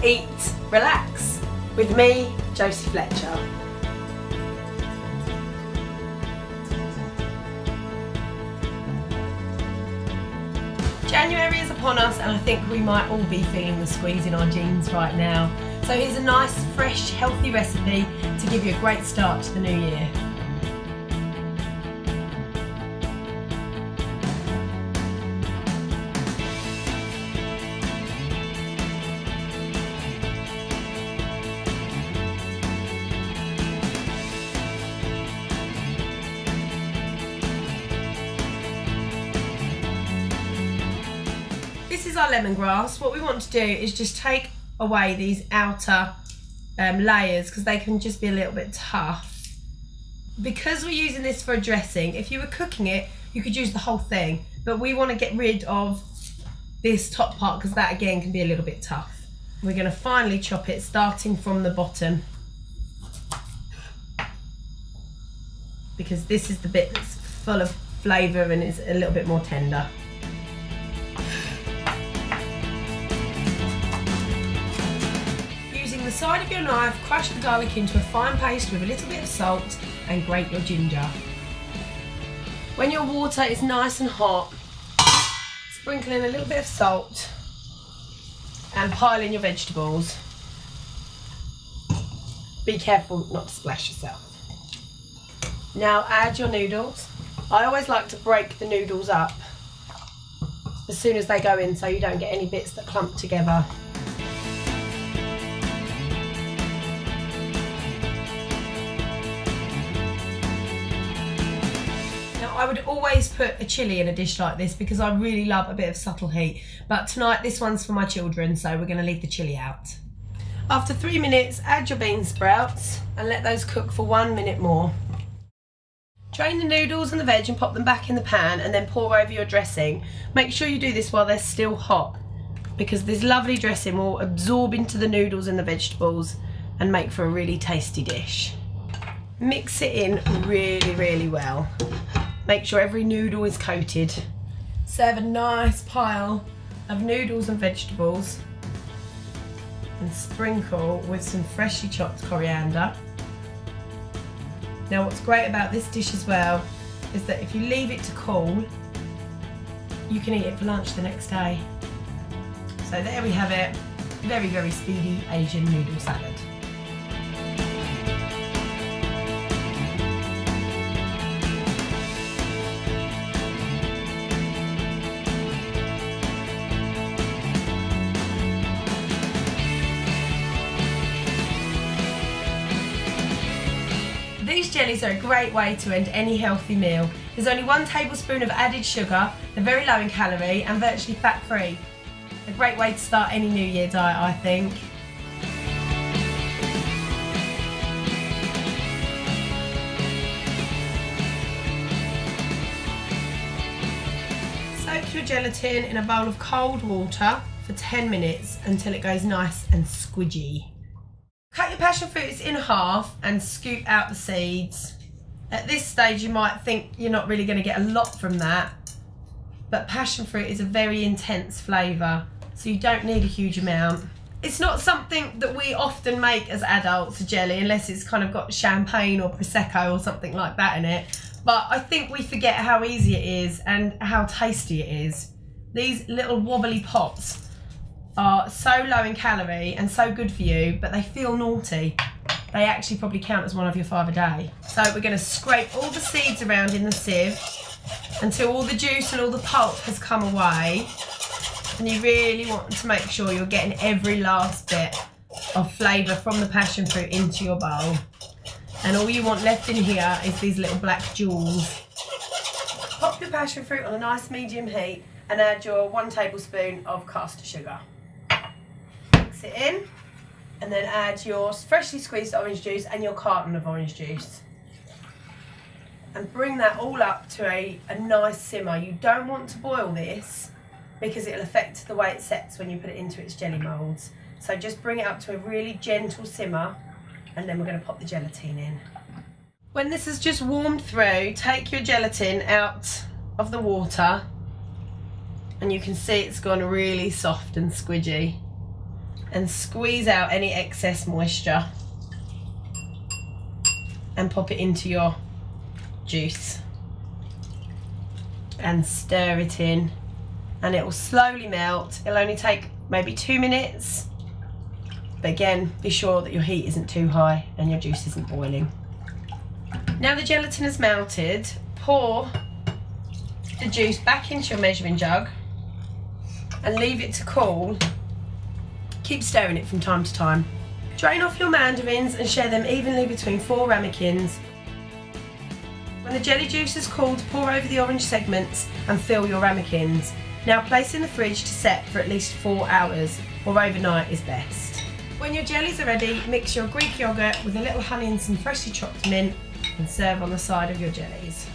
eat, relax with me, Josie Fletcher. January is upon us and I think we might all be feeling the squeeze in our jeans right now. So here's a nice, fresh, healthy recipe to give you a great start to the new year. This is our lemongrass. What we want to do is just take away these outer layers because they can just be a little bit tough. Because we're using this for a dressing, if you were cooking it, you could use the whole thing, but we want to get rid of this top part because that again can be a little bit tough. We're going to finely chop it starting from the bottom because this is the bit that's full of flavour and is a little bit more tender. The side of your knife, crush the garlic into a fine paste with a little bit of salt and grate your ginger. When your water is nice and hot, sprinkle in a little bit of salt and pile in your vegetables. Be careful not to splash yourself. Now add your noodles. I always like to break the noodles up as soon as they go in so you don't get any bits that clump together. I would always put a chilli in a dish like this because I really love a bit of subtle heat, but tonight this one's for my children, so we're going to leave the chilli out. After 3 minutes, add your bean sprouts and let those cook for 1 minute more. Drain the noodles and the veg and pop them back in the pan and then pour over your dressing. Make sure you do this while they're still hot because this lovely dressing will absorb into the noodles and the vegetables and make for a really tasty dish. Mix it in really, really well. Make sure every noodle is coated. Serve a nice pile of noodles and vegetables and sprinkle with some freshly chopped coriander. Now what's great about this dish as well is that if you leave it to cool, you can eat it for lunch the next day. So there we have it, very, very speedy Asian noodle salad. These jellies are a great way to end any healthy meal. There's only 1 tablespoon of added sugar, they're very low in calorie and virtually fat-free. A great way to start any New Year diet, I think. Soak your gelatin in a bowl of cold water for 10 minutes until it goes nice and squidgy. Cut your passion fruits in half and scoop out the seeds. At this stage you might think you're not really going to get a lot from that, but passion fruit is a very intense flavour, so you don't need a huge amount. It's not something that we often make as adults, a jelly, unless it's kind of got champagne or Prosecco or something like that in it, but I think we forget how easy it is and how tasty it is. These little wobbly pops are so low in calorie and so good for you, but they feel naughty. They actually probably count as one of your 5 a day. So we're going to scrape all the seeds around in the sieve until all the juice and all the pulp has come away. And you really want to make sure you're getting every last bit of flavour from the passion fruit into your bowl. And all you want left in here is these little black jewels. Pop your passion fruit on a nice medium heat and add your 1 tablespoon of caster sugar. Mix it in and then add your freshly squeezed orange juice and your carton of orange juice. And bring that all up to a nice simmer. You don't want to boil this because it'll affect the way it sets when you put it into its jelly moulds. So just bring it up to a really gentle simmer and then we're going to pop the gelatin in. When this has just warmed through, take your gelatin out of the water and you can see it's gone really soft and squidgy. and squeeze out any excess moisture and pop it into your juice and stir it in, and it will slowly melt. It'll only take maybe 2 minutes, but again, be sure that your heat isn't too high and your juice isn't boiling. Now the gelatin has melted, pour the juice back into your measuring jug and leave it to cool. Keep stirring it from time to time. Drain off your mandarins and share them evenly between 4 ramekins. When the jelly juice is cooled, pour over the orange segments and fill your ramekins. Now place in the fridge to set for at least 4 hours, or overnight is best. When your jellies are ready, mix your Greek yogurt with a little honey and some freshly chopped mint and serve on the side of your jellies.